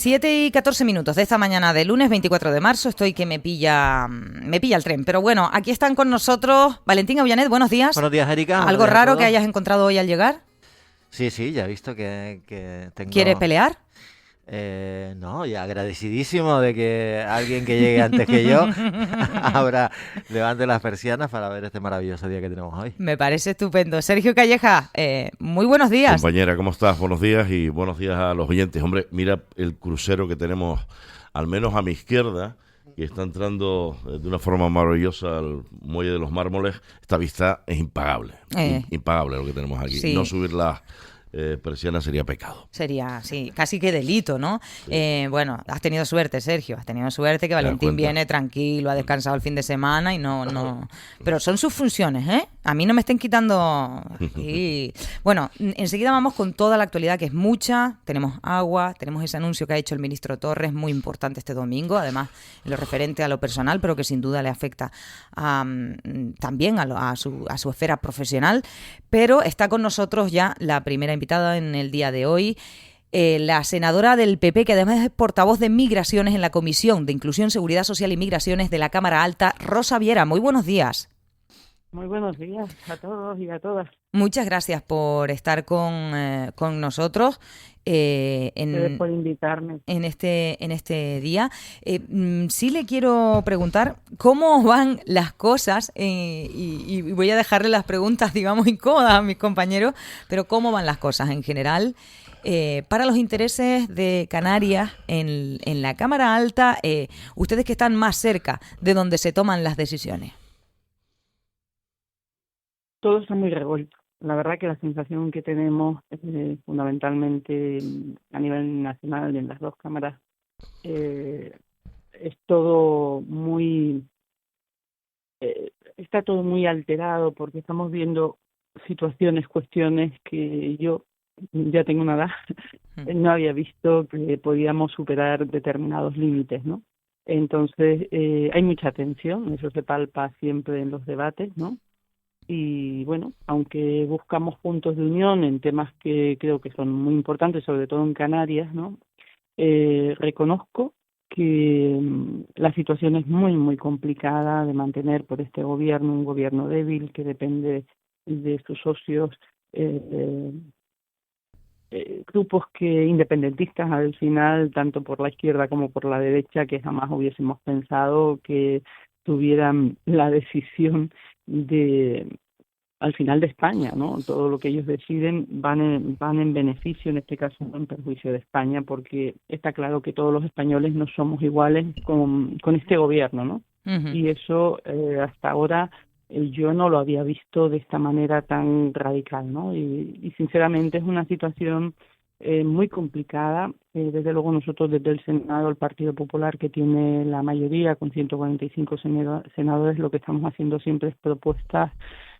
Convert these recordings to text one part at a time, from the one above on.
7:14 de esta mañana de lunes 24 de marzo. Estoy que me pilla el tren. Pero bueno, aquí están con nosotros Valentín Avillanet. Buenos días. Buenos días, Erika. ¿Algo raro que hayas encontrado hoy al llegar? Sí, ya he visto que tengo... ¿Quieres pelear? No, y agradecidísimo de que alguien que llegue antes que yo ahora levante las persianas para ver este maravilloso día que tenemos hoy. Me parece estupendo. Sergio Calleja, muy buenos días. Compañera, ¿cómo estás? Buenos días y buenos días a los oyentes. Hombre, mira el crucero que tenemos, al menos a mi izquierda, que está entrando de una forma maravillosa al Muelle de los Mármoles. Esta vista es impagable, impagable lo que tenemos aquí. Sí. No subir las persianas sería pecado. Sería, sí, casi que delito, ¿no? Sí. Bueno, has tenido suerte, Sergio, has tenido suerte que Valentín viene tranquilo, ha descansado el fin de semana y no... Pero son sus funciones, ¿eh? A mí no me estén quitando... Y... Bueno, enseguida vamos con toda la actualidad, que es mucha. Tenemos agua, tenemos ese anuncio que ha hecho el ministro Torres, muy importante este domingo, además en lo referente a lo personal, pero que sin duda le afecta también a su esfera profesional. Pero está con nosotros ya la primera invitada en el día de hoy, la senadora del PP, que además es portavoz de Migraciones en la Comisión de Inclusión, Seguridad Social y Migraciones de la Cámara Alta, Rosa Viera. Muy buenos días. Muy buenos días a todos y a todas. Muchas gracias por estar con nosotros. Gracias por invitarme. En este día. Sí le quiero preguntar cómo van las cosas, y voy a dejarle las preguntas, digamos, incómodas a mis compañeros, pero cómo van las cosas en general para los intereses de Canarias en la Cámara Alta, ustedes que están más cerca de donde se toman las decisiones. Todo está muy revuelto. La verdad que la sensación que tenemos fundamentalmente a nivel nacional en las dos cámaras es todo muy... está todo muy alterado porque estamos viendo situaciones, cuestiones que yo ya tengo una edad, no había visto que podíamos superar determinados límites, ¿no? Entonces hay mucha tensión, eso se palpa siempre en los debates, ¿no? Y bueno, aunque buscamos puntos de unión en temas que creo que son muy importantes, sobre todo en Canarias, ¿no? Reconozco que la situación es muy, muy complicada de mantener por este gobierno, un gobierno débil que depende de sus socios, grupos que independentistas al final, tanto por la izquierda como por la derecha, que jamás hubiésemos pensado que tuvieran la decisión al final de España, ¿no? Todo lo que ellos deciden van en beneficio, en este caso en perjuicio de España, porque está claro que todos los españoles no somos iguales con este gobierno, ¿no? Uh-huh. Y eso hasta ahora yo no lo había visto de esta manera tan radical, ¿no? Y sinceramente es una situación muy complicada. Desde luego nosotros desde el Senado, el Partido Popular, que tiene la mayoría con 145 senadores, lo que estamos haciendo siempre es propuestas.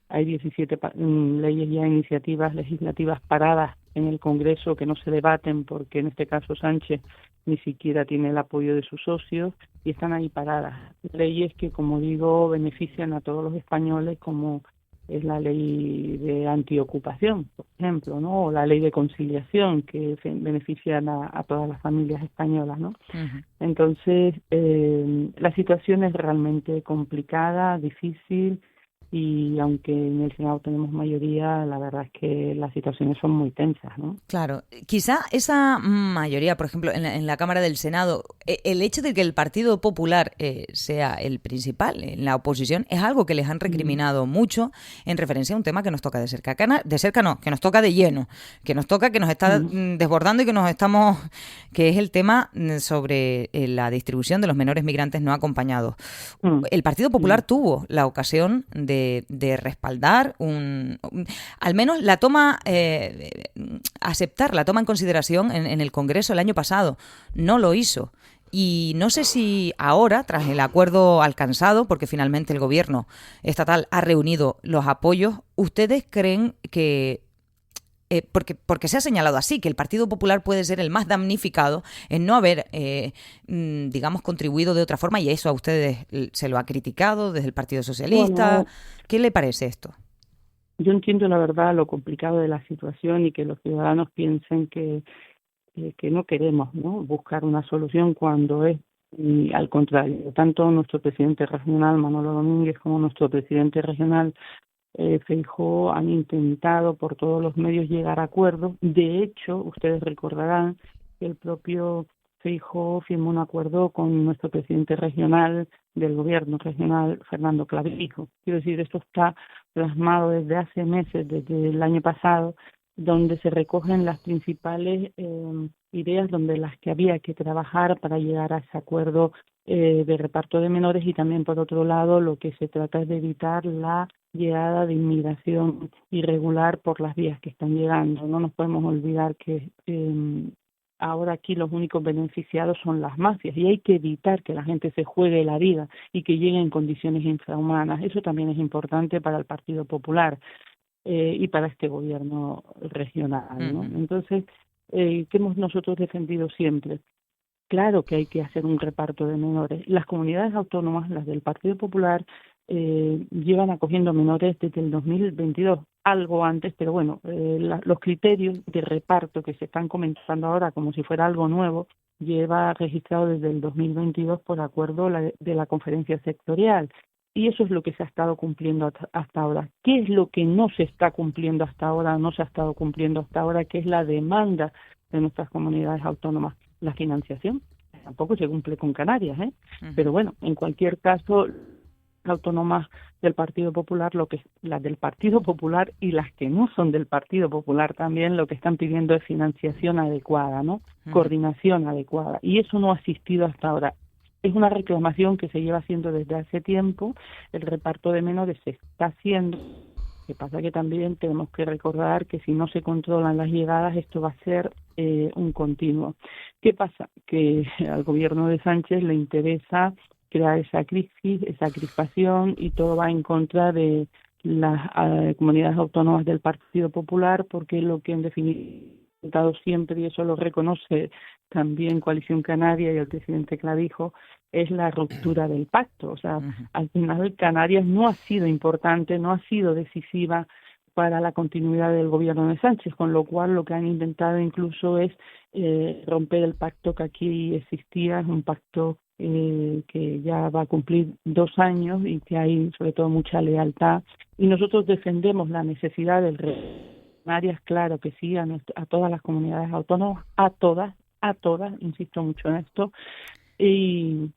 Hay 17 leyes ya, iniciativas legislativas paradas en el Congreso que no se debaten porque en este caso Sánchez ni siquiera tiene el apoyo de sus socios y están ahí paradas. Leyes que, como digo, benefician a todos los españoles, como es la ley de antiocupación, por ejemplo, ¿no? O la ley de conciliación, que benefician a todas las familias españolas, ¿no? Uh-huh. Entonces, la situación es realmente complicada, difícil, y aunque en el Senado tenemos mayoría, la verdad es que las situaciones son muy tensas, ¿no? Claro. Quizá esa mayoría, por ejemplo, en la Cámara del Senado, el hecho de que el Partido Popular sea el principal en la oposición es algo que les han recriminado mucho en referencia a un tema que nos toca de cerca. Que nos toca de lleno, que nos está desbordando y que es el tema sobre la distribución de los menores migrantes no acompañados. El Partido Popular tuvo la ocasión de respaldar al menos la toma, aceptar la toma en consideración en el Congreso el año pasado. No lo hizo. Y no sé si ahora, tras el acuerdo alcanzado, porque finalmente el gobierno estatal ha reunido los apoyos, ¿ustedes creen que porque se ha señalado así, que el Partido Popular puede ser el más damnificado en no haber, digamos, contribuido de otra forma, y eso a ustedes se lo ha criticado desde el Partido Socialista? Bueno, ¿qué le parece esto? Yo entiendo la verdad lo complicado de la situación y que los ciudadanos piensen que que no queremos, ¿no?, buscar una solución cuando es, y al contrario, tanto nuestro presidente regional, Manolo Domínguez, como nuestro presidente regional, Feijóo, han intentado por todos los medios llegar a acuerdos. De hecho, ustedes recordarán que el propio Feijóo firmó un acuerdo con nuestro presidente regional del gobierno regional, Fernando Clavijo. Quiero decir, esto está plasmado desde hace meses, desde el año pasado, donde se recogen las principales ideas, donde las que había que trabajar para llegar a ese acuerdo de reparto de menores, y también, por otro lado, lo que se trata es de evitar la llegada de inmigración irregular por las vías que están llegando. No nos podemos olvidar que ahora aquí los únicos beneficiados son las mafias, y hay que evitar que la gente se juegue la vida y que llegue en condiciones infrahumanas. Eso también es importante para el Partido Popular y para este gobierno regional, ¿no? Entonces, ¿qué hemos nosotros defendido siempre? Claro que hay que hacer un reparto de menores. Las comunidades autónomas, las del Partido Popular, llevan acogiendo menores desde el 2022, algo antes, pero bueno, los criterios de reparto que se están comentando ahora como si fuera algo nuevo, lleva registrado desde el 2022 por acuerdo de la conferencia sectorial. Y eso es lo que se ha estado cumpliendo hasta ahora. ¿Qué es lo que no se está cumpliendo hasta ahora, no se ha estado cumpliendo hasta ahora, que es la demanda de nuestras comunidades autónomas? La financiación. Tampoco se cumple con Canarias, ¿eh? Pero bueno, en cualquier caso, las autónomas del Partido Popular, las del Partido Popular y las que no son del Partido Popular también, lo que están pidiendo es financiación adecuada, ¿no? Coordinación adecuada. Y eso no ha existido hasta ahora. Es una reclamación que se lleva haciendo desde hace tiempo. El reparto de menores se está haciendo. Lo que pasa que también tenemos que recordar que si no se controlan las llegadas, esto va a ser un continuo. ¿Qué pasa? Que al gobierno de Sánchez le interesa crear esa crisis, esa crispación, y todo va en contra de las comunidades autónomas del Partido Popular, porque lo que en definitiva ha dado siempre, y eso lo reconoce también Coalición Canaria y el presidente Clavijo, es la ruptura del pacto. O sea, al final Canarias no ha sido importante, no ha sido decisiva para la continuidad del gobierno de Sánchez, con lo cual lo que han intentado incluso es romper el pacto que aquí existía. Es un pacto que ya va a cumplir 2 años y que hay sobre todo mucha lealtad, y nosotros defendemos la necesidad del Canarias, claro que sí, a todas las comunidades autónomas, a todas, insisto mucho en esto,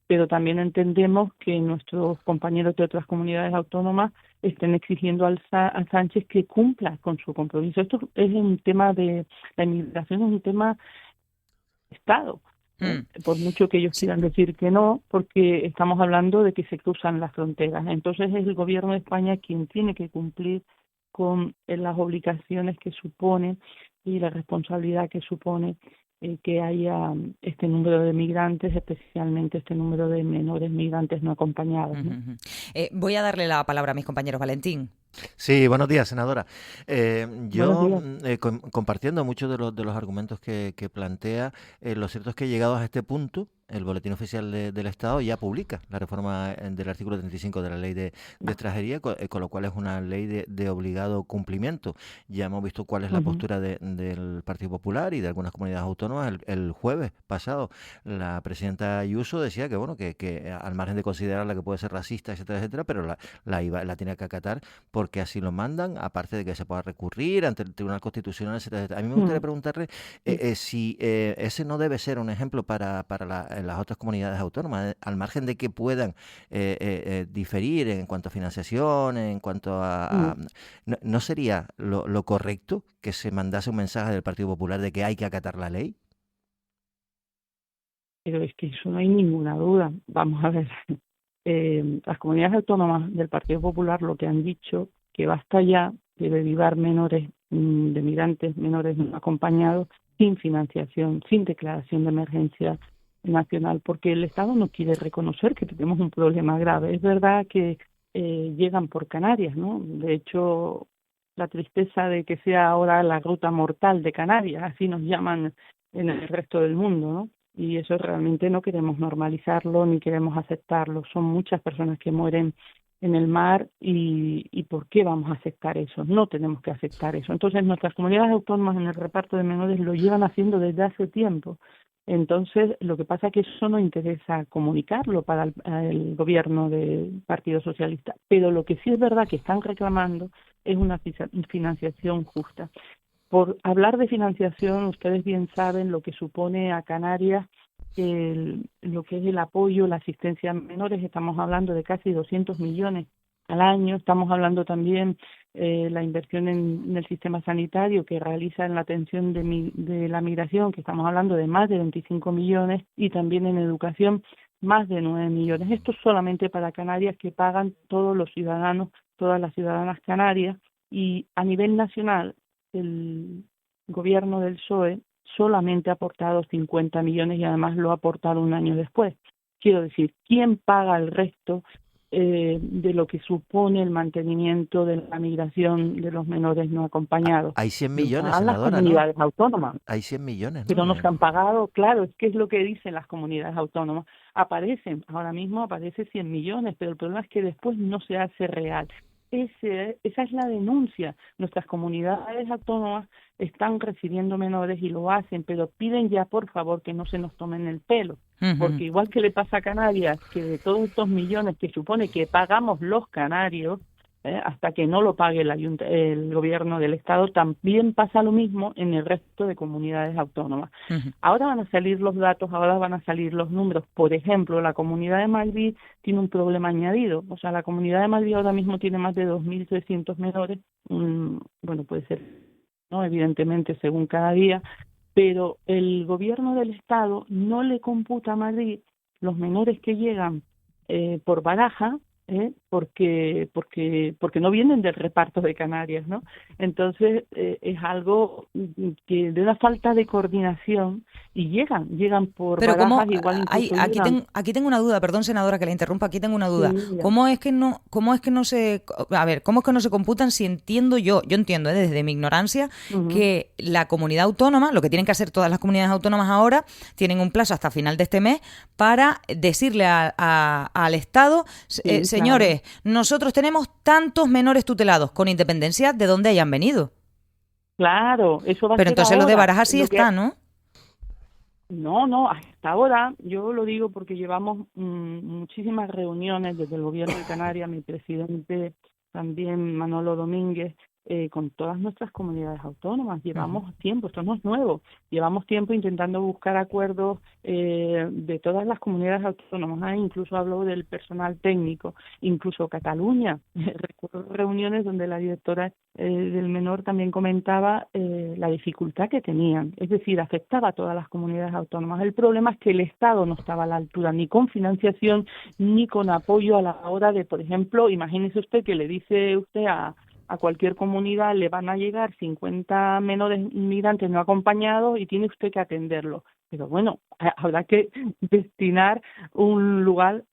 pero también entendemos que nuestros compañeros de otras comunidades autónomas estén exigiendo a Sánchez que cumpla con su compromiso. Esto es un tema de la inmigración, es un tema de Estado. Por mucho que ellos quieran decir que no, porque estamos hablando de que se cruzan las fronteras. Entonces es el gobierno de España quien tiene que cumplir con las obligaciones que supone y la responsabilidad que supone que haya este número de migrantes, especialmente este número de menores migrantes no acompañados, ¿no? Voy a darle la palabra a mis compañeros. Valentín. Sí, buenos días, senadora. Yo, Buenos días. compartiendo muchos de los argumentos que plantea, lo cierto es que llegados a este punto, el Boletín Oficial del Estado ya publica la reforma del artículo 35 de la Ley de Extranjería, con lo cual es una ley de obligado cumplimiento. Ya hemos visto cuál es la postura del Partido Popular y de algunas comunidades autónomas. El jueves pasado, la presidenta Ayuso decía que, bueno, que al margen de considerarla que puede ser racista, etcétera, etcétera, pero la tiene que acatar porque así lo mandan, aparte de que se pueda recurrir ante el Tribunal Constitucional, etcétera, etcétera. A mí me gustaría preguntarle si ese no debe ser un ejemplo para las otras comunidades autónomas, al margen de que puedan diferir en cuanto a financiación, en cuanto a... ¿No sería lo correcto que se mandase un mensaje del Partido Popular de que hay que acatar la ley? Pero es que eso no hay ninguna duda. Vamos a ver. Las comunidades autónomas del Partido Popular lo que han dicho, que basta ya de derivar menores de migrantes, menores no acompañados, sin financiación, sin declaración de emergencia nacional, porque el Estado no quiere reconocer que tenemos un problema grave. Es verdad que llegan por Canarias, ¿no? De hecho, la tristeza de que sea ahora la ruta mortal de Canarias, así nos llaman en el resto del mundo, ¿no? Y eso realmente no queremos normalizarlo ni queremos aceptarlo. Son muchas personas que mueren en el mar y ¿por qué vamos a aceptar eso? No tenemos que aceptar eso. Entonces nuestras comunidades autónomas en el reparto de menores lo llevan haciendo desde hace tiempo. Entonces lo que pasa es que eso no interesa comunicarlo para el gobierno del Partido Socialista, pero lo que sí es verdad que están reclamando es una financiación justa. Por hablar de financiación, ustedes bien saben lo que supone a Canarias lo que es el apoyo, la asistencia a menores. Estamos hablando de casi 200 millones al año. Estamos hablando también la inversión en el sistema sanitario que realiza en la atención de la migración, que estamos hablando de más de 25 millones, y también en educación más de 9 millones. Esto es solamente para Canarias, que pagan todos los ciudadanos, todas las ciudadanas canarias, y a nivel nacional el gobierno del PSOE solamente ha aportado 50 millones y además lo ha aportado un año después. Quiero decir, ¿quién paga el resto de lo que supone el mantenimiento de la migración de los menores no acompañados? Hay 100 millones, Pagan las senadora, comunidades ¿no? autónomas. Hay 100 millones, Pero ¿no? no se han pagado, claro, es que es lo que dicen las comunidades autónomas. Ahora mismo aparece 100 millones, pero el problema es que después no se hace real. Esa es la denuncia. Nuestras comunidades autónomas están recibiendo menores y lo hacen, pero piden ya, por favor, que no se nos tomen el pelo. Porque igual que le pasa a Canarias, que de todos estos millones que supone que pagamos los canarios, hasta que no lo pague el gobierno del Estado, también pasa lo mismo en el resto de comunidades autónomas. Ahora van a salir los datos, ahora van a salir los números. Por ejemplo, la comunidad de Madrid tiene un problema añadido. O sea, la comunidad de Madrid ahora mismo tiene más de 2.300 menores. Bueno, puede ser, ¿no? Evidentemente, según cada día. Pero el gobierno del Estado no le computa a Madrid los menores que llegan por baraja, porque no vienen del reparto de Canarias, ¿no? Entonces es algo que de una falta de coordinación, y llegan por Pero barajas, igual incluso aquí tengo una duda, perdón, senadora, que la interrumpa, aquí tengo una duda. Sí, ¿Cómo es que no se, a ver, cómo es que no se computan, si entiendo yo entiendo desde mi ignorancia que la comunidad autónoma, lo que tienen que hacer todas las comunidades autónomas ahora, tienen un plazo hasta final de este mes para decirle al Estado, señores, nosotros tenemos tantos menores tutelados, con independencia de dónde hayan venido. Claro, eso va a ser. Pero entonces ahora. Lo de Barajas sí está, ¿no? No, hasta ahora, yo lo digo porque llevamos muchísimas reuniones desde el gobierno de Canarias, mi presidente también, Manolo Domínguez, con todas nuestras comunidades autónomas. Llevamos tiempo, esto no es nuevo, llevamos tiempo intentando buscar acuerdos de todas las comunidades autónomas, incluso hablo del personal técnico, incluso Cataluña. Recuerdo reuniones donde la directora del menor también comentaba la dificultad que tenían, es decir, afectaba a todas las comunidades autónomas. El problema es que el Estado no estaba a la altura, ni con financiación, ni con apoyo a la hora de, por ejemplo, imagínese usted que le dice usted a cualquier comunidad le van a llegar 50 menores migrantes no acompañados y tiene usted que atenderlo. Pero bueno, habrá que destinar un lugar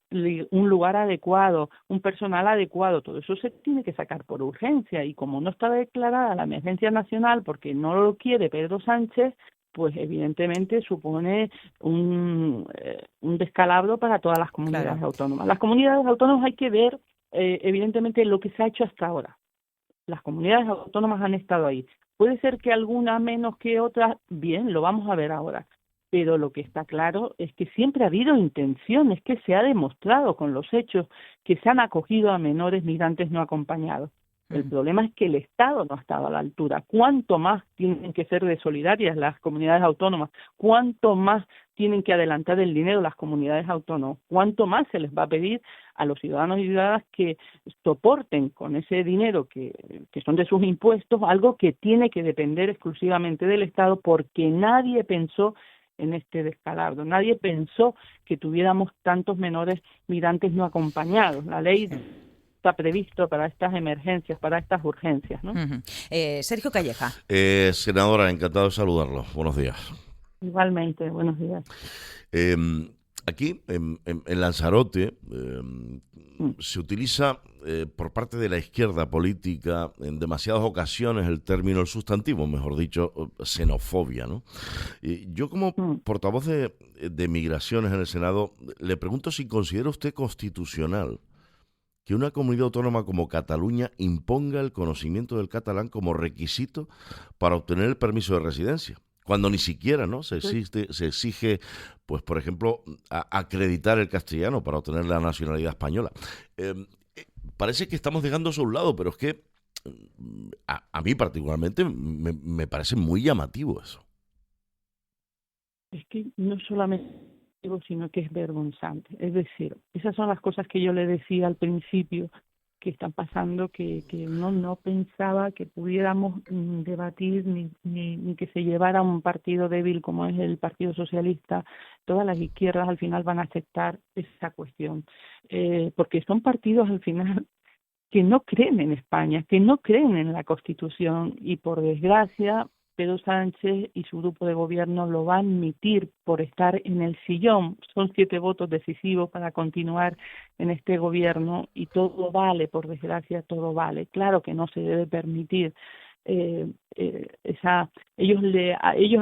adecuado, un personal adecuado. Todo eso se tiene que sacar por urgencia, y como no está declarada la emergencia nacional porque no lo quiere Pedro Sánchez, pues evidentemente supone un descalabro para todas las comunidades autónomas. Las comunidades autónomas hay que ver evidentemente lo que se ha hecho hasta ahora. Las comunidades autónomas han estado ahí. Puede ser que alguna menos que otra, bien, lo vamos a ver ahora. Pero lo que está claro es que siempre ha habido intención, es que se ha demostrado con los hechos que se han acogido a menores migrantes no acompañados. El problema es que el Estado no ha estado a la altura. ¿Cuánto más tienen que ser de solidarias las comunidades autónomas? ¿Cuánto más tienen que adelantar el dinero las comunidades autónomas? ¿Cuánto más se les va a pedir a los ciudadanos y ciudadanas que soporten con ese dinero que son de sus impuestos algo que tiene que depender exclusivamente del Estado, porque nadie pensó en este descalabro, nadie pensó que tuviéramos tantos menores migrantes no acompañados? La ley está previsto para estas emergencias, para estas urgencias, ¿no? Sergio Calleja. Senadora, encantado de saludarlo. Buenos días. Igualmente, buenos días. Aquí, en Lanzarote, se utiliza por parte de la izquierda política en demasiadas ocasiones el término, el sustantivo, mejor dicho, xenofobia, ¿no? Yo como portavoz de Migraciones en el Senado le pregunto si considera usted constitucional que una comunidad autónoma como Cataluña imponga el conocimiento del catalán como requisito para obtener el permiso de residencia, cuando ni siquiera, ¿no?, se exige, pues por ejemplo, acreditar el castellano para obtener la nacionalidad española. Parece que estamos dejando eso a un lado, pero es que a mí particularmente me parece muy llamativo eso. Es que no solamente digo, sino que es vergonzante. Es decir, esas son las cosas que yo le decía al principio que están pasando, que uno no pensaba que pudiéramos debatir ni que se llevara un partido débil como es el Partido Socialista. Todas las izquierdas al final van a aceptar esa cuestión, porque son partidos al final que no creen en España, que no creen en la Constitución, y por desgracia Pedro Sánchez y su grupo de gobierno lo va a admitir por estar en el sillón. Son 7 votos decisivos para continuar en este gobierno y todo vale, por desgracia, todo vale. Claro que no se debe permitir ellos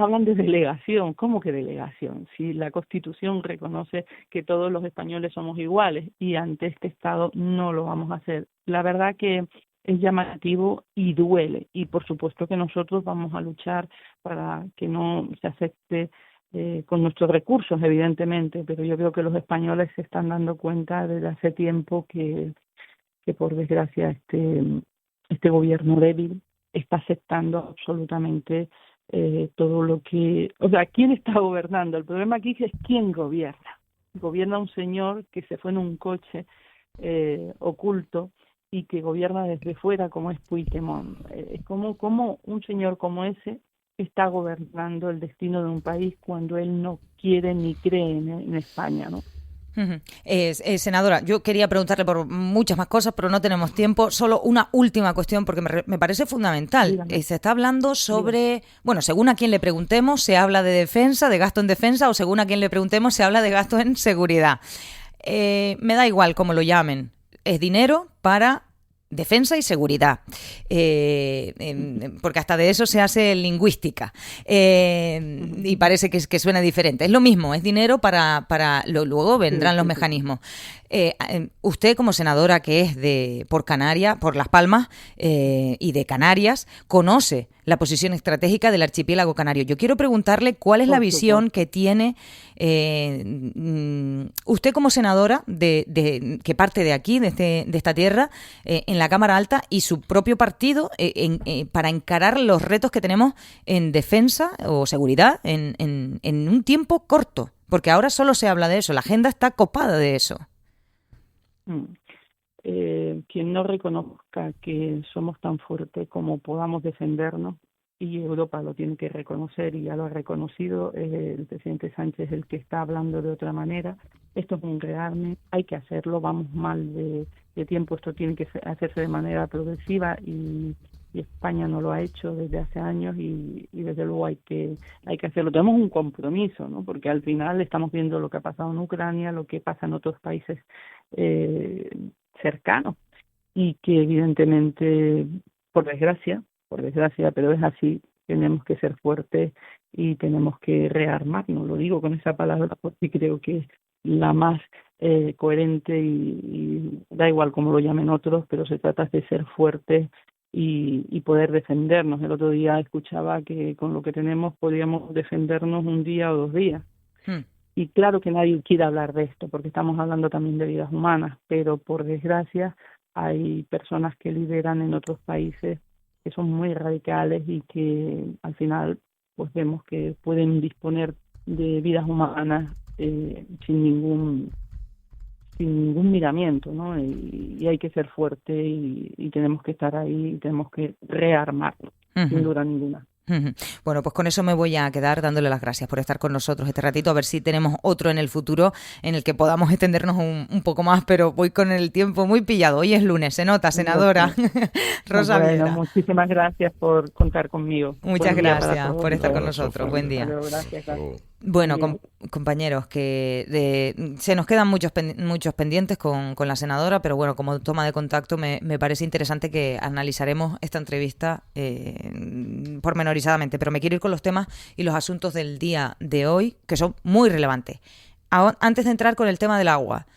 hablan de delegación. ¿Cómo que delegación? Si la Constitución reconoce que todos los españoles somos iguales y ante este Estado no lo vamos a hacer. La verdad que es llamativo y duele, y por supuesto que nosotros vamos a luchar para que no se acepte con nuestros recursos, evidentemente, pero yo creo que los españoles se están dando cuenta desde hace tiempo que por desgracia este gobierno débil está aceptando absolutamente todo lo que... O sea, ¿quién está gobernando? El problema aquí es quién gobierna. Gobierna un señor que se fue en un coche oculto y que gobierna desde fuera, como es Puigdemont. ¿Cómo un señor como ese está gobernando el destino de un país cuando él no quiere ni cree en España, ¿no? Senadora, yo quería preguntarle por muchas más cosas, pero no tenemos tiempo. Solo una última cuestión, porque me parece fundamental. Se está hablando sobre, bueno, según a quien le preguntemos, se habla de defensa, de gasto en defensa, o según a quien le preguntemos, se habla de gasto en seguridad. Me da igual cómo lo llamen. Es dinero para defensa y seguridad, porque hasta de eso se hace lingüística, y parece que suena diferente. Es lo mismo, es dinero para luego vendrán los mecanismos. Usted, como senadora que es por Canarias, por Las Palmas y de Canarias, conoce la posición estratégica del archipiélago canario. Yo quiero preguntarle cuál es la visión que tiene usted como senadora que parte de aquí, de esta tierra, en la Cámara Alta, y su propio partido para encarar los retos que tenemos en defensa o seguridad en un tiempo corto, porque ahora solo se habla de eso, la agenda está copada de eso. Quien no reconozca que somos tan fuertes como podamos defendernos, y Europa lo tiene que reconocer y ya lo ha reconocido, el presidente Sánchez el que está hablando de otra manera. Esto es un rearme, hay que hacerlo, vamos mal de tiempo, esto tiene que hacerse de manera progresiva y España no lo ha hecho desde hace años y desde luego hay que hacerlo. Tenemos un compromiso, ¿no? Porque al final estamos viendo lo que ha pasado en Ucrania, lo que pasa en otros países cercanos, y que evidentemente, por desgracia, pero es así, tenemos que ser fuertes y tenemos que rearmarnos. Lo digo con esa palabra porque creo que es la más coherente y da igual cómo lo llamen otros, pero se trata de ser fuertes y poder defendernos. El otro día escuchaba que con lo que tenemos podríamos defendernos un día o 2 días. Y claro que nadie quiere hablar de esto, porque estamos hablando también de vidas humanas, pero por desgracia hay personas que lideran en otros países que son muy radicales y que al final pues vemos que pueden disponer de vidas humanas sin ningún miramiento, ¿no? Y hay que ser fuerte y tenemos que estar ahí y tenemos que rearmarnos, sin duda ninguna. Bueno, pues con eso me voy a quedar, dándole las gracias por estar con nosotros este ratito, a ver si tenemos otro en el futuro en el que podamos extendernos un poco más, pero voy con el tiempo muy pillado. Hoy es lunes, se nota, senadora. Rosa Viera. Muchísimas gracias por contar conmigo. Muchas gracias por estar con nosotros. Buen día. Gracias. Bueno, compañeros, que se nos quedan muchos pendientes con la senadora, pero bueno, como toma de contacto me parece interesante que analizaremos esta entrevista pormenorizadamente, pero me quiero ir con los temas y los asuntos del día de hoy, que son muy relevantes. Antes de entrar con el tema del agua,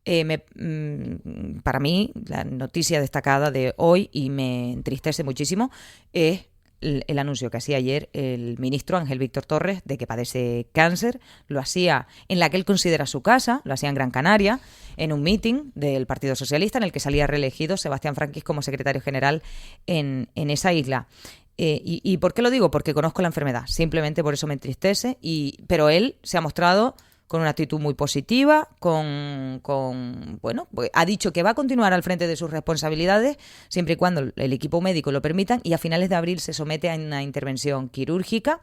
Para mí, la noticia destacada de hoy, y me entristece muchísimo, es el anuncio que hacía ayer el ministro Ángel Víctor Torres de que padece cáncer. Lo hacía en la que él considera su casa, lo hacía en Gran Canaria, en un meeting del Partido Socialista en el que salía reelegido Sebastián Franquis como secretario general en esa isla. ¿Y por qué lo digo? Porque conozco la enfermedad, simplemente por eso me entristece, pero él se ha mostrado con una actitud muy positiva, bueno, ha dicho que va a continuar al frente de sus responsabilidades siempre y cuando el equipo médico lo permitan, y a finales de abril se somete a una intervención quirúrgica.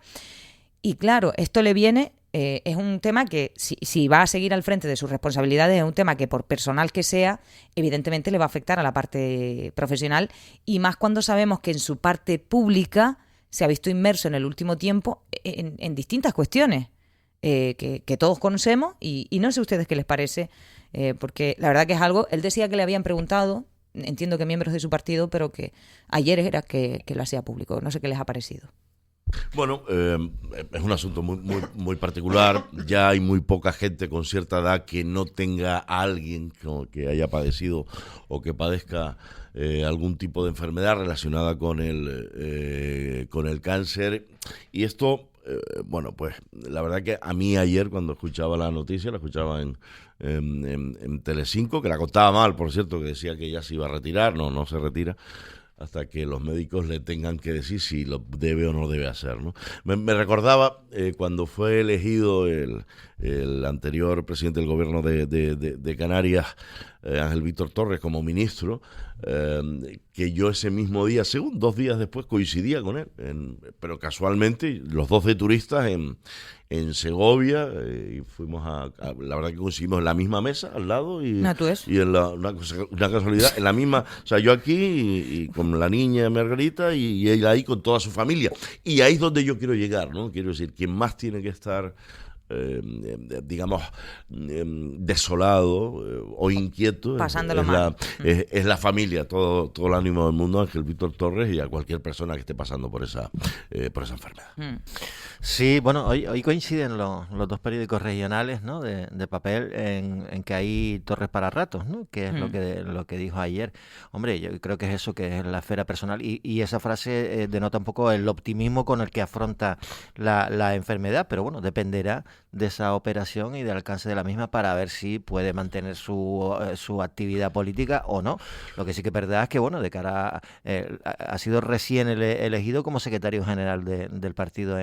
Y claro, esto le viene, es un tema que si va a seguir al frente de sus responsabilidades, es un tema que por personal que sea, evidentemente le va a afectar a la parte profesional, y más cuando sabemos que en su parte pública se ha visto inmerso en el último tiempo en distintas cuestiones. Que todos conocemos, y no sé ustedes qué les parece, porque la verdad que es algo, él decía que le habían preguntado, entiendo que miembros de su partido, pero que ayer era que lo hacía público. No sé qué les ha parecido. Bueno, es un asunto muy particular. Ya hay muy poca gente con cierta edad que no tenga a alguien que haya padecido o que padezca algún tipo de enfermedad relacionada con el cáncer. Y esto, bueno, pues la verdad que a mí ayer, cuando escuchaba la noticia, la escuchaba en Telecinco, que la contaba mal, por cierto, que decía que ya se iba a retirar. No se retira hasta que los médicos le tengan que decir si lo debe o no debe hacer, ¿no? Me recordaba cuando fue elegido el anterior presidente del gobierno de Canarias, Ángel Víctor Torres, como ministro, que yo ese mismo día, 2 días después, coincidía con él, pero casualmente los dos de turistas en Segovia, y fuimos la verdad que coincidimos en la misma mesa al lado, y en una casualidad en la misma, o sea, yo aquí y con la niña Margarita y él ahí con toda su familia, y ahí es donde yo quiero llegar, ¿no? Quiero decir, quien más tiene que estar digamos desolado o inquieto pasándolo mal, es la familia, todo el ánimo del mundo a Ángel Víctor Torres y a cualquier persona que esté pasando por esa enfermedad. Sí, bueno, hoy coinciden los dos periódicos regionales, ¿no? de papel en que hay Torres para ratos, ¿no? Que es lo que dijo ayer. Hombre, yo creo que es eso, que es la esfera personal, y esa frase denota un poco el optimismo con el que afronta la enfermedad, pero bueno, dependerá de esa operación y del alcance de la misma para ver si puede mantener su actividad política o no. Lo que sí que es verdad es que, bueno, de cara ha sido recién elegido como secretario general del partido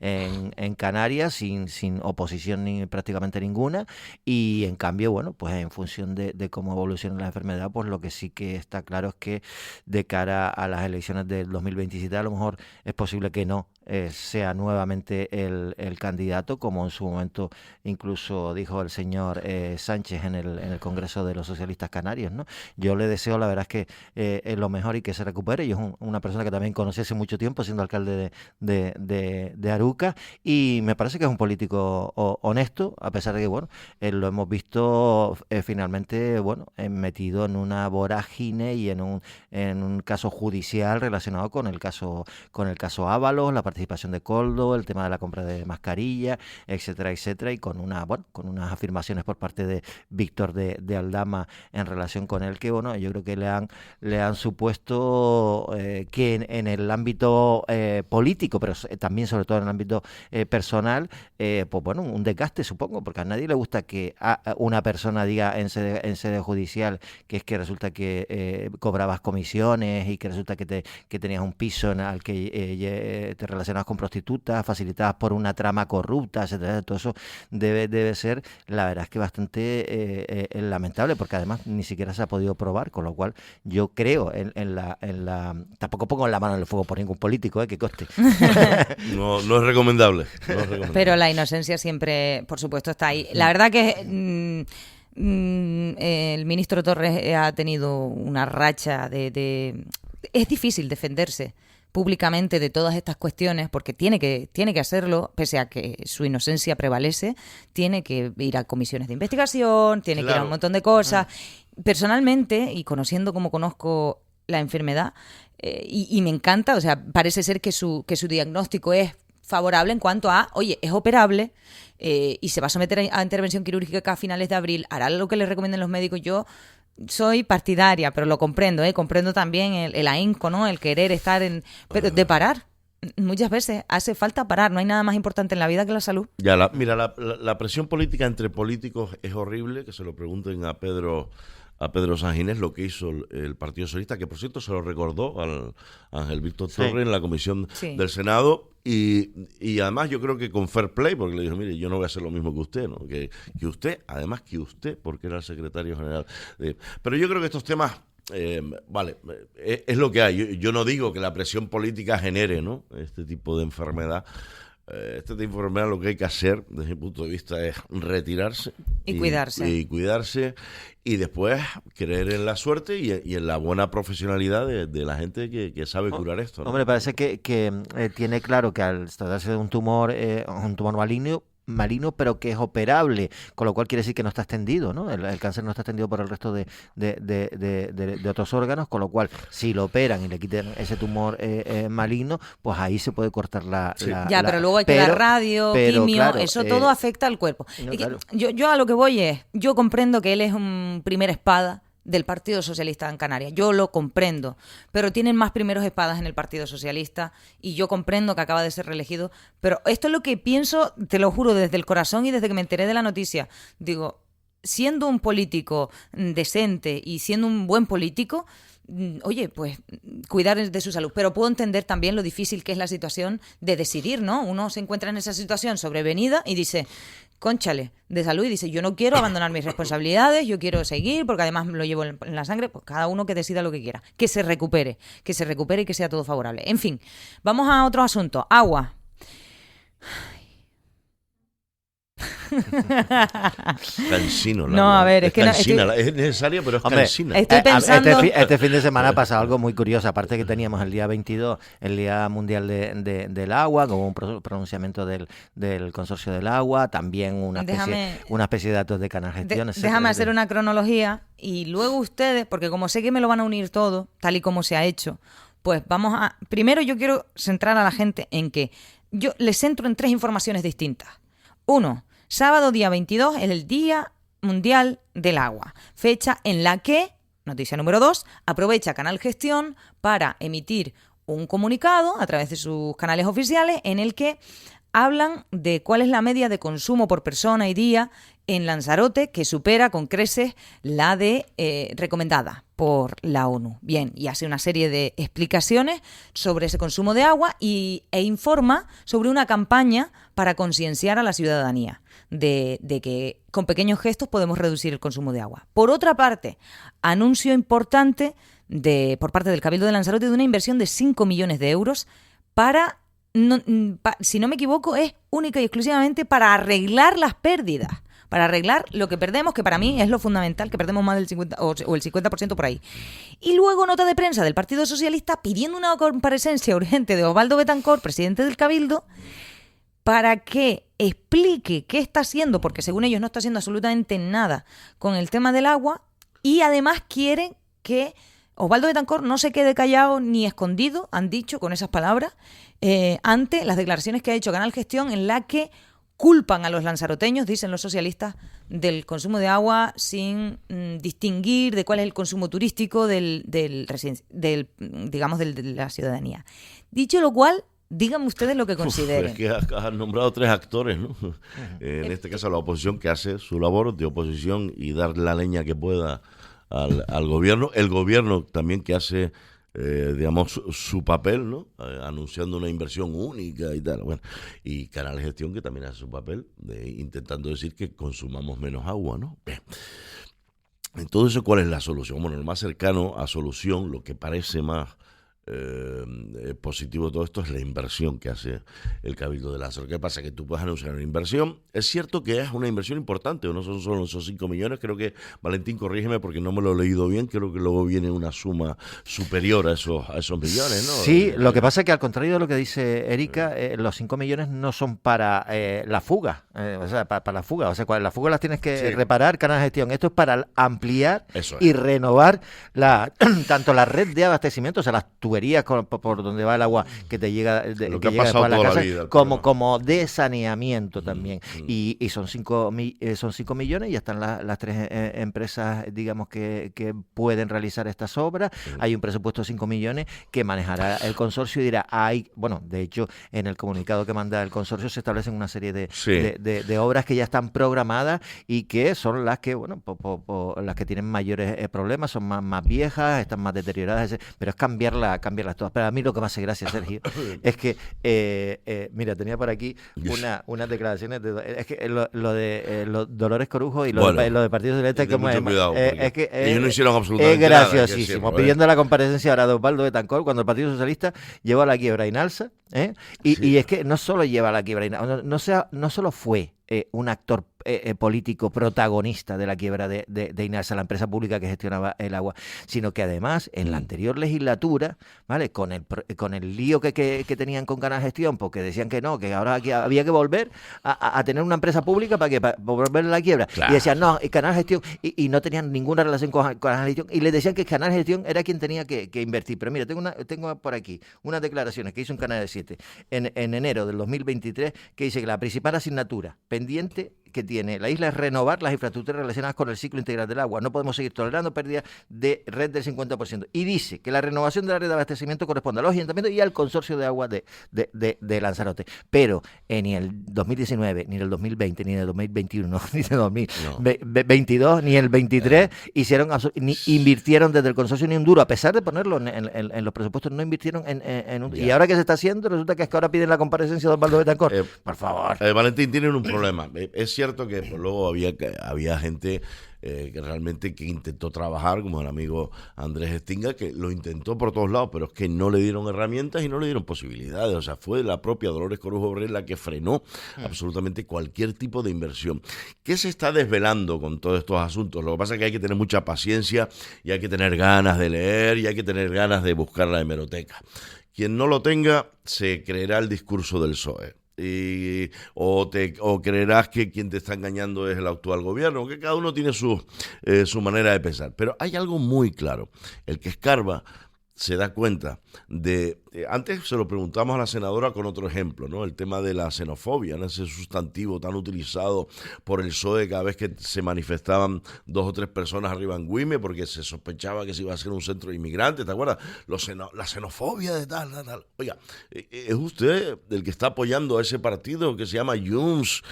en Canarias, sin oposición prácticamente ninguna, y en cambio, bueno, pues en función de cómo evoluciona la enfermedad, pues lo que sí que está claro es que de cara a las elecciones del 2027 a lo mejor es posible que no sea nuevamente el candidato, como en su momento incluso dijo el señor Sánchez en el Congreso de los Socialistas Canarios, ¿no? Yo le deseo, la verdad, es que lo mejor y que se recupere. Yo es una persona que también conocí hace mucho tiempo siendo alcalde de Aruca, y me parece que es un político honesto, a pesar de que, bueno, lo hemos visto finalmente, bueno, metido en una vorágine y en un caso judicial relacionado con el caso Ábalos, la participación de Coldo, el tema de la compra de mascarilla, etcétera, etcétera, y con unas afirmaciones por parte de Víctor de Aldama en relación con él que, bueno, yo creo que le han supuesto que en el ámbito político, pero también sobre todo en el ámbito personal, pues bueno, un desgaste, supongo, porque a nadie le gusta que una persona diga en sede judicial que es que resulta que cobrabas comisiones y que resulta que tenías un piso al que te relacionabas con prostitutas, facilitadas por una trama corrupta, etcétera. Todo eso debe ser, la verdad es que bastante lamentable, porque además ni siquiera se ha podido probar, con lo cual yo creo en la tampoco pongo la mano en el fuego por ningún político, que coste. No es recomendable. Pero la inocencia siempre, por supuesto, está ahí. La verdad que el ministro Torres ha tenido una racha es difícil defenderse públicamente de todas estas cuestiones, porque tiene que hacerlo, pese a que su inocencia prevalece, tiene que ir a comisiones de investigación, tiene que ir a un montón de cosas. Personalmente, y conociendo como conozco la enfermedad, y me encanta, o sea, parece ser que su diagnóstico es favorable en cuanto a, oye, es operable y se va a someter a intervención quirúrgica a finales de abril, hará lo que le recomienden los médicos. Yo soy partidaria, pero lo comprendo, comprendo también el ahínco, ¿no? El querer estar pero de parar. Muchas veces hace falta parar, no hay nada más importante en la vida que la salud. Ya, mira, la presión política entre políticos es horrible, que se lo pregunten a Pedro San Ginés lo que hizo el Partido Socialista, que por cierto se lo recordó al Ángel Víctor Torres en la comisión del Senado, y además yo creo que con fair play, porque le dijo, mire, yo no voy a hacer lo mismo que usted, ¿no? Que usted, además que usted, porque era el secretario general. Pero yo creo que estos temas, es lo que hay. Yo no digo que la presión política genere, ¿no?, este tipo de enfermedad. Este tipo de enfermedad lo que hay que hacer, desde mi punto de vista, es retirarse y cuidarse. Y después creer en la suerte y en la buena profesionalidad de la gente que sabe curar esto, ¿no? Hombre, parece que tiene claro que al tratarse de un tumor maligno, pero que es operable, con lo cual quiere decir que no está extendido, ¿no? El cáncer no está extendido por el resto de otros órganos, con lo cual si lo operan y le quitan ese tumor maligno, pues ahí se puede cortar pero luego hay que dar radio, quimio, claro, eso todo afecta al cuerpo. No, claro. Yo a lo que voy es, yo comprendo que él es un primer espada del Partido Socialista en Canarias. Yo lo comprendo, pero tienen más primeros espadas en el Partido Socialista y yo comprendo que acaba de ser reelegido, pero esto es lo que pienso, te lo juro, desde el corazón y desde que me enteré de la noticia. Digo, siendo un político decente y siendo un buen político, oye, pues cuidar de su salud, pero puedo entender también lo difícil que es la situación de decidir, ¿no? Uno se encuentra en esa situación sobrevenida y dice, cónchale, de salud, y dice, yo no quiero abandonar mis responsabilidades, yo quiero seguir, porque además lo llevo en la sangre, pues cada uno que decida lo que quiera, que se recupere y que sea todo favorable. En fin, vamos a otro asunto, agua. Cansino. A ver, es que cansina, es necesario, pero es cansina. Estoy pensando... Este fin de semana ha pasado algo muy curioso. Aparte que teníamos el día 22, el Día Mundial del Agua, como un pronunciamiento del Consorcio del Agua, también una especie de datos de Canal Gestión. Déjame hacer una cronología y luego ustedes, porque como sé que me lo van a unir todo, tal y como se ha hecho, pues vamos a... Primero yo quiero centrar a la gente en que yo les centro en 3 informaciones distintas. 1. Sábado día 22 es el Día Mundial del Agua, fecha en la que, noticia número 2, aprovecha Canal Gestión para emitir un comunicado a través de sus canales oficiales en el que hablan de cuál es la media de consumo por persona y día en Lanzarote, que supera con creces la de recomendada por la ONU. Bien, y hace una serie de explicaciones sobre ese consumo de agua e informa sobre una campaña para concienciar a la ciudadanía de que con pequeños gestos podemos reducir el consumo de agua. Por otra parte, anuncio importante por parte del Cabildo de Lanzarote de una inversión de 5 millones de euros para, si no me equivoco, es única y exclusivamente para arreglar las pérdidas. Para arreglar lo que perdemos, que para mí es lo fundamental, que perdemos más del 50% o el 50% por ahí. Y luego nota de prensa del Partido Socialista pidiendo una comparecencia urgente de Osvaldo Betancourt, presidente del Cabildo, para que explique qué está haciendo, porque según ellos no está haciendo absolutamente nada con el tema del agua, y además quieren que Osvaldo Betancourt no se quede callado ni escondido, han dicho con esas palabras, ante las declaraciones que ha hecho Canal Gestión, en la que culpan a los lanzaroteños, dicen los socialistas, del consumo de agua sin distinguir de cuál es el consumo turístico de la ciudadanía. Dicho lo cual, díganme ustedes lo que consideren. Es que has nombrado 3 actores, ¿no? En este caso la oposición, que hace su labor de oposición y dar la leña que pueda al gobierno. El gobierno también, que hace su papel, ¿no? Anunciando una inversión única y tal. Bueno, y Canal Gestión, que también hace su papel intentando decir que consumamos menos agua, ¿no? Bien. Entonces, ¿cuál es la solución? Bueno, lo más cercano a solución, lo que parece más positivo de todo esto, es la inversión que hace el Cabildo de Lanzarote. ¿Qué pasa? Que tú puedes anunciar una inversión. Es cierto que es una inversión importante, no son solo esos 5 millones, creo que, Valentín, corrígeme porque no me lo he leído bien, creo que luego viene una suma superior a esos millones, ¿no? Sí, lo que pasa es que al contrario de lo que dice Erika, los 5 millones no son para la fuga, para la fuga, la fuga las tienes que reparar, Canal Gestión. Esto es para ampliar y renovar tanto la red de abastecimiento, o sea, las tuberías tuberías por donde va el agua que te llega, Lo que ha llega pasado después a la toda la casa, vida, como de saneamiento también. Y son 5 millones, y ya están las 3 empresas, digamos, que pueden realizar estas obras. Hay un presupuesto de 5 millones que manejará el consorcio y dirá, de hecho, en el comunicado que manda el consorcio se establecen una serie de obras que ya están programadas y que son las que, las que tienen mayores problemas, son más viejas, están más deterioradas, pero es cambiarlas todas. Pero a mí lo que me hace gracia, Sergio, es que, mira, tenía por aquí unas declaraciones es que lo de los Dolores Corujo y lo de Partido Socialista, como es que ellos no hicieron absolutamente nada. Es graciosísimo. Siempre, pidiendo la comparecencia ahora de Osvaldo Betancourt cuando el Partido Socialista llevó a la quiebra a Inalsa, y es que no solo lleva a la quiebra a Inalsa, no solo fue un actor político protagonista de la quiebra de Inalsa, la empresa pública que gestionaba el agua, sino que además en la anterior legislatura, ¿vale? Con el lío que tenían con Canal Gestión, porque decían que no, que ahora había que volver a tener una empresa pública para volver a la quiebra. Claro. Y decían, no, Canal Gestión, y no tenían ninguna relación con Canal Gestión, y les decían que Canal Gestión era quien tenía que invertir. Pero mira, tengo por aquí unas declaraciones que hizo un Canal 7 en enero del 2023, que dice que la principal asignatura pendiente que tiene la isla es renovar las infraestructuras relacionadas con el ciclo integral del agua. No podemos seguir tolerando pérdidas de red del 50%. Y dice que la renovación de la red de abastecimiento corresponde a los ayuntamientos y al consorcio de agua de Lanzarote. Pero ni el 2019, ni el 2020, ni el 2021, ni el 2022, ni el 23 ni invirtieron desde el consorcio ni un duro, a pesar de ponerlo en los presupuestos, no invirtieron en un... Y ahora que se está haciendo, resulta que es que ahora piden la comparecencia de Osvaldo Betancourt. Por favor. Valentín, tienen un problema. Es cierto que luego había gente que realmente que intentó trabajar, como el amigo Andrés Estinga, que lo intentó por todos lados, pero es que no le dieron herramientas y no le dieron posibilidades. O sea, fue la propia Dolores Corujo Borrell la que frenó absolutamente cualquier tipo de inversión. ¿Qué se está desvelando con todos estos asuntos? Lo que pasa es que hay que tener mucha paciencia y hay que tener ganas de leer y hay que tener ganas de buscar la hemeroteca. Quien no lo tenga se creerá el discurso del PSOE. O creerás que quien te está engañando es el actual gobierno, que cada uno tiene su manera de pensar. Pero hay algo muy claro: el que escarba se da cuenta de... antes se lo preguntamos a la senadora con otro ejemplo, ¿no? El tema de la xenofobia, ¿no? Ese sustantivo tan utilizado por el PSOE cada vez que se manifestaban 2 o 3 personas arriba en Güime, porque se sospechaba que se iba a hacer un centro de inmigrantes, ¿te acuerdas? La xenofobia de tal. Oiga, ¿es usted el que está apoyando a ese partido que se llama Junts?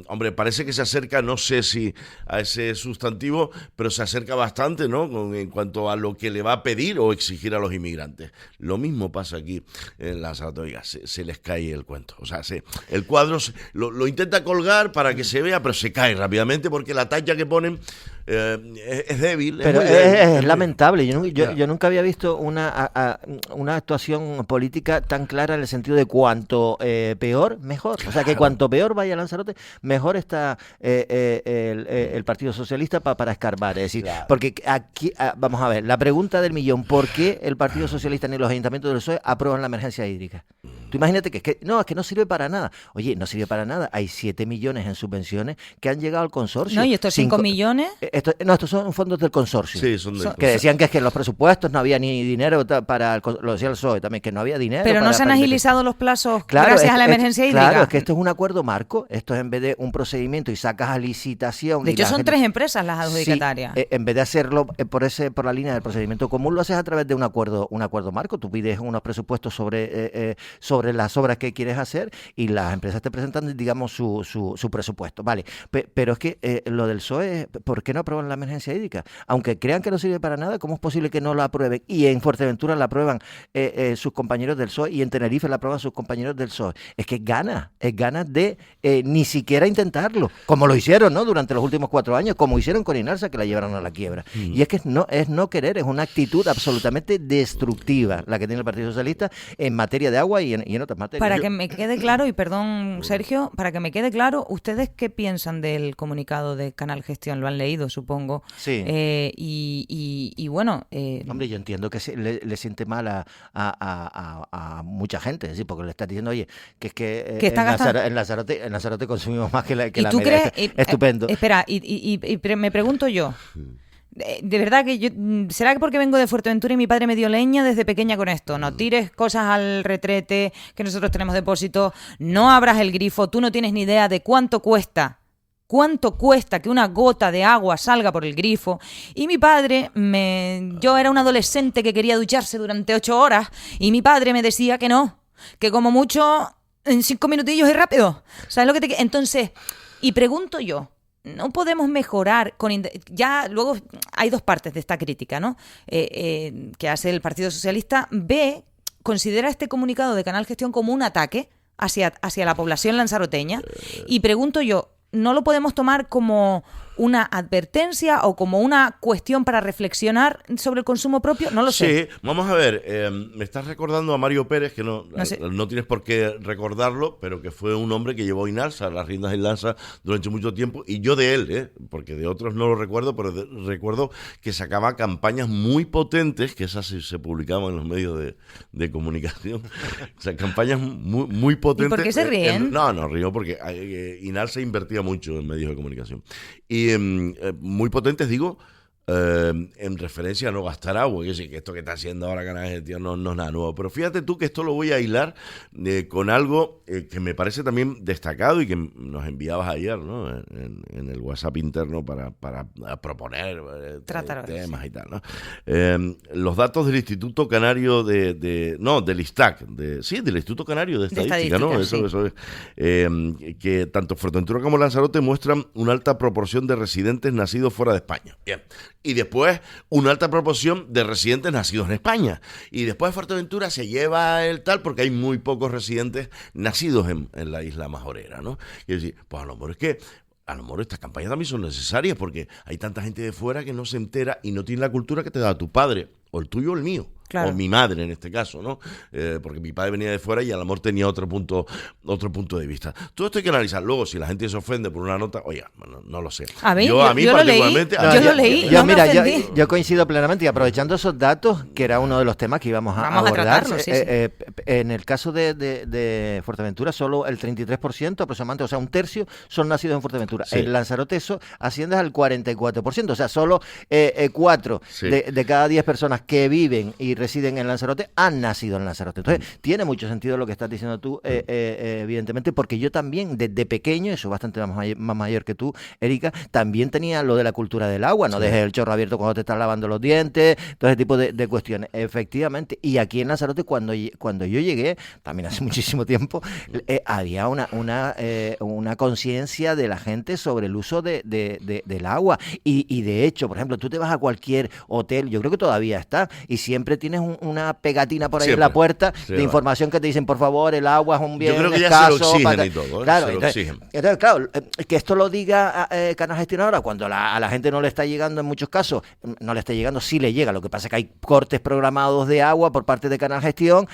Hombre, parece que se acerca, no sé si a ese sustantivo, pero se acerca bastante, ¿no? En cuanto a lo que le va a pedir o exigir a los inmigrantes. Lo mismo pasa aquí en Lanzarote. Oiga, se les cae el cuento. O sea, el cuadro lo intenta colgar para que se vea, pero se cae rápidamente porque la talla que ponen es débil. Pero es lamentable. Yo nunca había visto una actuación política tan clara en el sentido de cuanto peor, mejor. O sea, que cuanto peor vaya Lanzarote, mejor está el Partido Socialista para escarbar. Es decir, porque aquí, vamos a ver, la pregunta del millón: ¿por qué el Partido Socialista ni los ayuntamientos del PSOE aprueban la emergencia hídrica? Tú imagínate que es que no sirve para nada. Oye, no sirve para nada. Hay 7 millones en subvenciones que han llegado al consorcio. No, y estos 5 millones... Estos son fondos del consorcio. Sí, son del que decían que en los presupuestos no había ni dinero para... Lo decía el PSOE también, que no había dinero. Pero no se han agilizado los plazos gracias a la emergencia hídrica. Claro, es que esto es un acuerdo marco. Esto es en vez de un procedimiento y sacas a licitación... De hecho, son 3 empresas las adjudicatarias. Sí, en vez de hacerlo por la línea del procedimiento común, lo haces a través de un acuerdo marco. Tú pides unos presupuestos sobre las obras que quieres hacer y las empresas te presentan, digamos, su presupuesto. Vale, pero es que lo del PSOE, ¿por qué no aprueban la emergencia hídrica? Aunque crean que no sirve para nada, ¿cómo es posible que no la aprueben? Y en Fuerteventura la aprueban sus compañeros del PSOE y en Tenerife la aprueban sus compañeros del PSOE. Es que es ganas de ni siquiera intentarlo, como lo hicieron, ¿no? Durante los últimos 4 años, como hicieron con Inalsa, que la llevaron a la quiebra. Y es que es no querer, es una actitud absolutamente destructiva la que tiene el Partido Socialista en materia de agua y en otras materias. Para que me quede claro, y perdón, Sergio, para que me quede claro, ¿ustedes qué piensan del comunicado de Canal Gestión? Lo han leído, supongo. Sí. Y bueno... Hombre, yo entiendo que le siente mal a mucha gente, ¿sí? Porque le estás diciendo, oye, que es que en Lanzarote consumimos más que la ¿Y tú media. crees? Estupendo. Espera, y me pregunto yo... De verdad que yo... ¿Será que porque vengo de Fuerteventura y mi padre me dio leña desde pequeña con esto? No tires cosas al retrete, que nosotros tenemos depósito, no abras el grifo, tú no tienes ni idea de cuánto cuesta que una gota de agua salga por el grifo. Y mi padre, yo era un adolescente que quería ducharse durante 8 horas y mi padre me decía que no, que como mucho en 5 minutillos es rápido. ¿Sabes lo que Entonces, y pregunto yo, ¿no podemos mejorar ya luego hay 2 partes de esta crítica, ¿no? Que hace el Partido Socialista. Considera este comunicado de Canal Gestión como un ataque hacia la población lanzaroteña. Y pregunto yo, ¿no lo podemos tomar como una advertencia o como una cuestión para reflexionar sobre el consumo propio? No lo sé. Sí, vamos a ver, me estás recordando a Mario Pérez, que no tienes por qué recordarlo, pero que fue un hombre que llevó Inalsa, las riendas de Inalsa, durante mucho tiempo, y yo de él, porque de otros no lo recuerdo, pero recuerdo que sacaba campañas muy potentes, que esas se publicaban en los medios de comunicación, o sea, campañas muy, muy potentes. ¿Y por qué se ríen? No río porque Inalsa invertía mucho en medios de comunicación. Y muy potentes, digo, en referencia a no gastar agua, que esto que está haciendo ahora Canal Gestión no es nada nuevo. Pero fíjate tú que esto lo voy a hilar con algo que me parece también destacado y que nos enviabas ayer, ¿no? En el WhatsApp interno para proponer temas y tal, ¿no? Los datos del Instituto Canario del ISTAC, del Instituto Canario de Estadística, ¿no? Sí. Eso es. Que tanto Fuerteventura como Lanzarote muestran una alta proporción de residentes nacidos fuera de España. Bien. Y después una alta proporción de residentes nacidos en España. Y después Fuerteventura se lleva el tal porque hay muy pocos residentes nacidos en la isla majorera, ¿no? Y decir, pues a lo mejor estas campañas también son necesarias porque hay tanta gente de fuera que no se entera y no tiene la cultura que te da tu padre, o el tuyo o el mío. Claro. O mi madre en este caso, ¿no? Porque mi padre venía de fuera y a lo mejor tenía otro punto de vista. Todo esto hay que analizar. Luego, si la gente se ofende por una nota, oye, no lo sé. A mí particularmente... Yo lo leí. Yo coincido plenamente y aprovechando esos datos, que era uno de los temas que íbamos a abordar. Sí. En el caso de Fuerteventura, solo el 33% aproximadamente, o sea, un tercio, son nacidos en Fuerteventura. Sí. En Lanzarote eso asciende al 44%, o sea, solo 4 de cada 10 personas que viven y residen en Lanzarote han nacido en Lanzarote. Entonces, tiene mucho sentido lo que estás diciendo tú, evidentemente, porque yo también, desde pequeño, eso bastante más mayor que tú, Erika, también tenía lo de la cultura del agua, no dejes el chorro abierto cuando te estás lavando los dientes, todo ese tipo de cuestiones. Efectivamente, y aquí en Lanzarote, cuando yo llegué, también hace muchísimo tiempo, había una conciencia de la gente sobre el uso del agua. Y de hecho, por ejemplo, tú te vas a cualquier hotel, yo creo que todavía está, y siempre tienes una pegatina por ahí en la puerta de información que te dicen, por favor, el agua es un bien escaso. Yo creo que ya se lo exigen y todo. Claro, entonces, claro, que esto lo diga Canal Gestión ahora, cuando a la gente no le está llegando en muchos casos, no le está llegando, sí le llega. Lo que pasa es que hay cortes programados de agua por parte de Canal Gestión,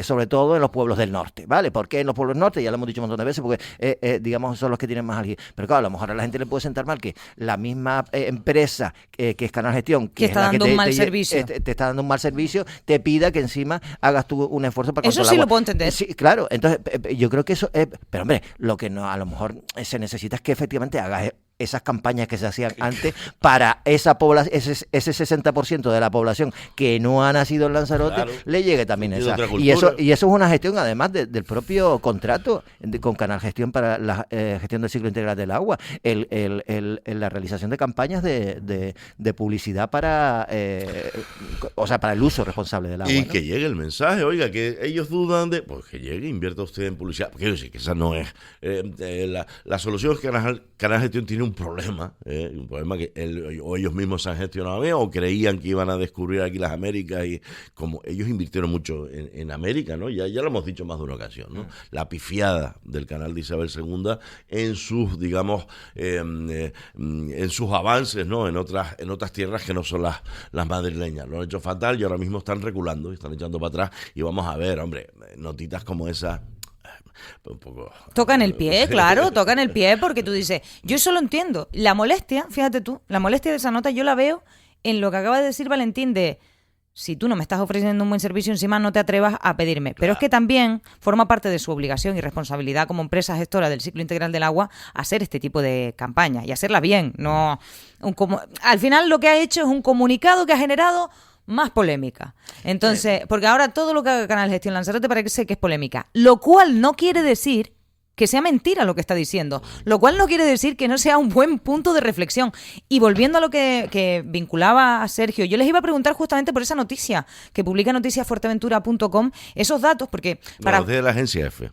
sobre todo en los pueblos del norte, ¿vale? ¿Por qué en los pueblos del norte? Ya lo hemos dicho un montón de veces, porque, digamos, son los que tienen más alguien. Pero claro, a lo mejor a la gente le puede sentar mal que la misma empresa que es Canal Gestión, que está dando un mal servicio, te está dando un mal servicio, te pida que encima hagas tú un esfuerzo para controlar. Eso sí lo puedo entender. Sí, claro. Entonces, yo creo que eso... pero, hombre, lo que no a lo mejor se necesita es que efectivamente hagas esas campañas que se hacían antes para esa población, ese 60% de la población que no ha nacido en Lanzarote, claro, le llegue también esa. Y eso es una gestión, además del propio contrato con Canal Gestión para la gestión del ciclo integral del agua, la realización de campañas de publicidad para para el uso responsable del agua. Y ¿no? que llegue el mensaje, oiga, que ellos dudan de... Pues que llegue, invierta usted en publicidad. Porque yo sé que esa no es... la solución es que Canal Gestión tiene un problema que ellos mismos se han gestionado bien o creían que iban a descubrir aquí las Américas, y como ellos invirtieron mucho en América, ¿no? Ya lo hemos dicho más de una ocasión, ¿no? La pifiada del canal de Isabel II en sus, digamos, en sus avances, ¿no? En otras tierras que no son las madrileñas. Lo han hecho fatal y ahora mismo están reculando y están echando para atrás, y vamos a ver, hombre, notitas como esa. Un poco... Tocan el pie, claro, tocan el pie, porque tú dices, yo eso lo entiendo. La molestia, fíjate tú, la molestia de esa nota yo la veo en lo que acaba de decir Valentín de Si tú no me estás ofreciendo un buen servicio, encima no te atrevas a pedirme. Pero es que también forma parte de su obligación y responsabilidad como empresa gestora del ciclo integral del agua hacer este tipo de campaña y hacerla bien. Al final lo que ha hecho es un comunicado que ha generado más polémica. Entonces, porque ahora todo lo que haga Canal Gestión Lanzarote parece que es polémica. Lo cual no quiere decir que sea mentira lo que está diciendo, lo cual no quiere decir que no sea un buen punto de reflexión. Y volviendo a lo que vinculaba a Sergio, yo les iba a preguntar justamente por esa noticia que publica noticiasfuerteventura.com, esos datos, porque de la agencia F.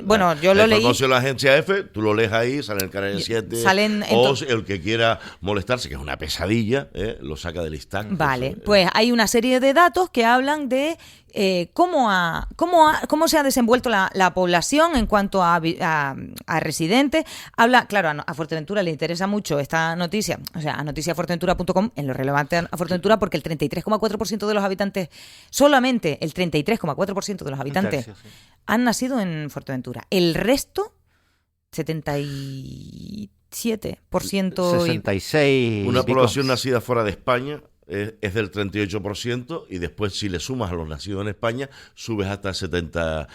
Bueno, yo lo leí. De la agencia F, tú lo lees ahí, sale en el canal 7. O el que quiera molestarse, que es una pesadilla, lo saca del instante. Vale, pues hay una serie de datos que hablan de cómo se ha desenvuelto la población en cuanto a residentes. Habla, claro, a Fuerteventura le interesa mucho esta noticia, o sea, a noticiasfuerteventura.com, en lo relevante a Fuerteventura, porque el 33,4% de los habitantes, solamente el 33,4% de los habitantes han nacido en Fuerteventura. El resto, 77%. 66%. Una población nacida fuera de España es del 38%, y después, si le sumas a los nacidos en España, subes hasta el 70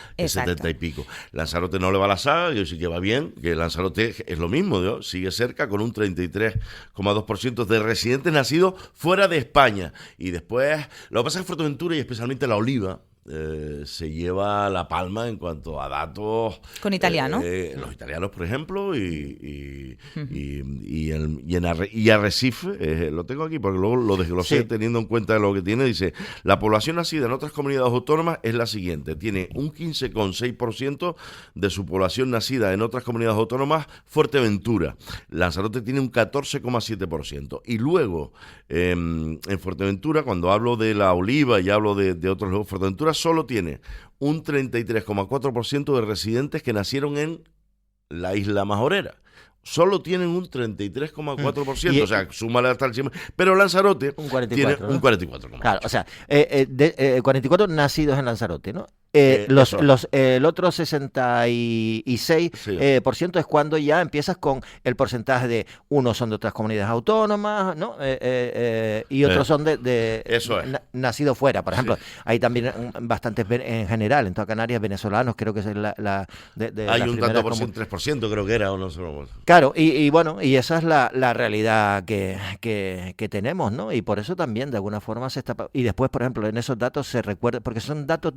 y pico. Lanzarote no le va a la saga, yo sí que va bien, que Lanzarote es lo mismo, ¿no? Sigue cerca con un 33,2% de residentes nacidos fuera de España. Y después, lo que pasa es que Fuerteventura, y especialmente La Oliva, se lleva la palma en cuanto a datos con italianos, los italianos, por ejemplo, y Arrecife, lo tengo aquí porque luego lo desglosé teniendo en cuenta lo que tiene. Dice: la población nacida en otras comunidades autónomas es la siguiente, tiene un 15,6% de su población nacida en otras comunidades autónomas Fuerteventura. Lanzarote tiene un 14,7%, y luego en Fuerteventura, cuando hablo de La Oliva y hablo de otros lugares, Fuerteventura solo tiene un 33,4% de residentes que nacieron en la isla Majorera. Solo tienen un 33,4%, o sea, súmale hasta el 100%, pero Lanzarote un 44, tiene ¿no? Un 44,8%. Claro, o sea, 44 nacidos en Lanzarote, ¿no? El otro 66% es cuando ya empiezas con el porcentaje de unos son de otras comunidades autónomas, ¿no? Y otros son nacidos fuera. Por ejemplo, hay también bastantes en general, en toda Canarias, venezolanos, creo que es hay un tanto por ciento, 3% creo que era, o no sé. Claro, y bueno, y esa es la realidad que tenemos, ¿no? Y por eso también, de alguna forma, se está... Y después, por ejemplo, en esos datos se recuerda, porque son datos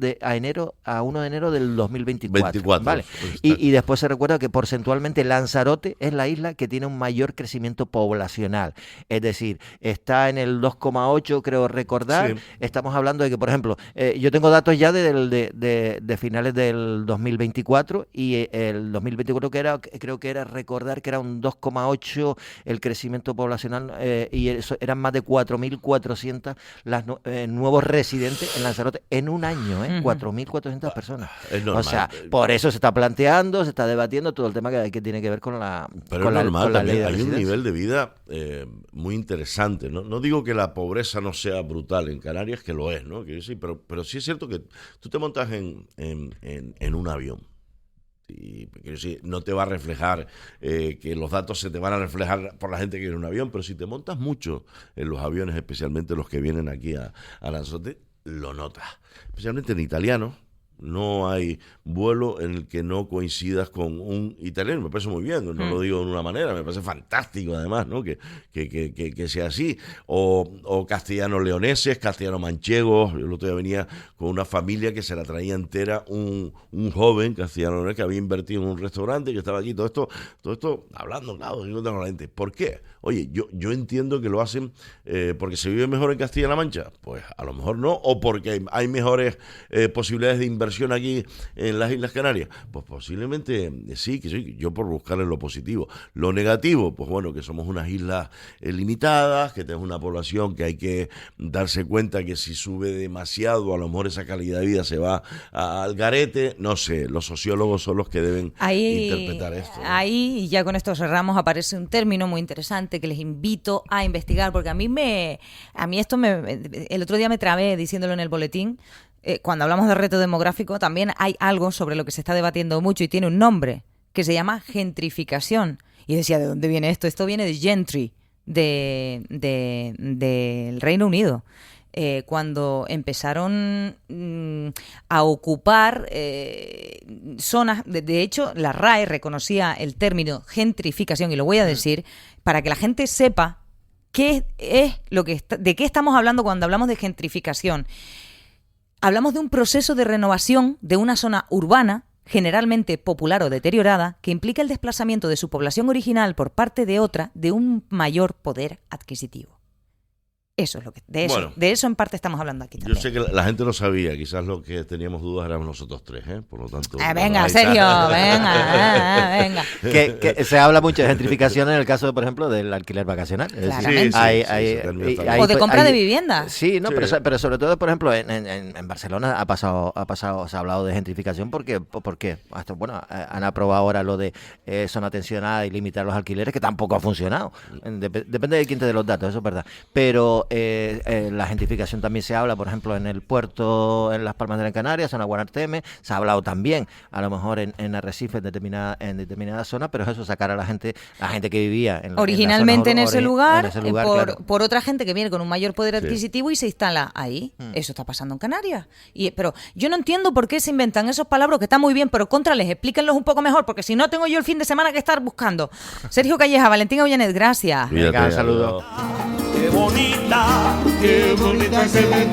a 1 de enero del 2024, ¿vale? Y después se recuerda que porcentualmente Lanzarote es la isla que tiene un mayor crecimiento poblacional. Es decir, está en el 2,8, creo recordar. Sí. Estamos hablando de que, por ejemplo, yo tengo datos ya de finales del 2024, y el 2024 creo que era recordar que era un 2,8 el crecimiento poblacional, y eso eran más de 4.400 las nuevos residentes en Lanzarote en un año, 4.400 personas. O sea, por eso se está planteando, se está debatiendo todo el tema que tiene que ver con la Pero con es normal, la ley de hay un residencia. nivel de vida muy interesante, ¿no? No digo que la pobreza no sea brutal en Canarias, que lo es, ¿no? Sí, pero sí es cierto que tú te montas en un avión. Y no te va a reflejar que los datos se te van a reflejar por la gente que viene en un avión, pero si te montas mucho en los aviones, especialmente los que vienen aquí a Lanzarote, lo notas, especialmente en italianos. No hay vuelo en el que no coincidas con un italiano. Me parece muy bien, no lo digo de una manera, me parece fantástico además, ¿no? Que sea así. O castellanos leoneses, castellanos manchegos. Yo el otro día venía con una familia que se la traía entera un joven castellano leonés que había invertido en un restaurante, que estaba aquí, todo esto hablando, claro, con la gente. ¿Por qué? Oye, yo entiendo que lo hacen porque se vive mejor en Castilla-La Mancha. Pues a lo mejor no, o porque hay mejores posibilidades de inversión aquí en las Islas Canarias. Pues posiblemente sí, yo por buscarle lo positivo. Lo negativo, pues bueno, que somos unas islas limitadas, que tenemos una población que hay que darse cuenta que si sube demasiado, a lo mejor esa calidad de vida se va al garete. No sé, los sociólogos son los que deben interpretar esto, ¿no? Ahí, ya con esto cerramos, aparece un término muy interesante que les invito a investigar, porque a mí esto el otro día me trabé diciéndolo en el boletín. Cuando hablamos de reto demográfico, también hay algo sobre lo que se está debatiendo mucho y tiene un nombre, que se llama gentrificación. Y decía, ¿de dónde viene esto? Esto viene de gentry, del Reino Unido. cuando empezaron a ocupar zonas. De hecho, la RAE reconocía el término gentrificación, y lo voy a decir para que la gente sepa qué es de qué estamos hablando cuando hablamos de gentrificación. Hablamos de un proceso de renovación de una zona urbana, generalmente popular o deteriorada, que implica el desplazamiento de su población original por parte de otra de un mayor poder adquisitivo. Eso es lo que de eso en parte estamos hablando aquí también. Yo sé que la gente lo sabía, quizás lo que teníamos dudas éramos nosotros tres, por lo tanto... venga, Sergio, venga. Que se habla mucho de gentrificación en el caso, por ejemplo, del alquiler vacacional. Claramente. Hay, o de compra de viviendas. Sí, no, sí. Pero sobre todo, por ejemplo, en Barcelona ha pasado, se ha hablado de gentrificación porque hasta, han aprobado ahora lo de zona tensionada y limitar los alquileres, que tampoco ha funcionado. Depende de quién te dé los datos, eso es verdad. Pero la gentrificación también se habla, por ejemplo, en el puerto, en Las Palmas de Gran Canaria, zona Guanarteme, se ha hablado también, a lo mejor en Arrecife, en determinada zona, pero es eso, sacar a la gente que vivía originalmente en ese lugar, claro, por otra gente que viene con un mayor poder adquisitivo y se instala ahí. Eso está pasando en Canarias. Pero yo no entiendo por qué se inventan esos palabras que están muy bien, pero contrales, explíquenlos un poco mejor, porque si no tengo yo el fin de semana que estar buscando. Sergio Calleja, Valentín Aullanet, gracias. Venga, un saludo. Qué bonita se ve.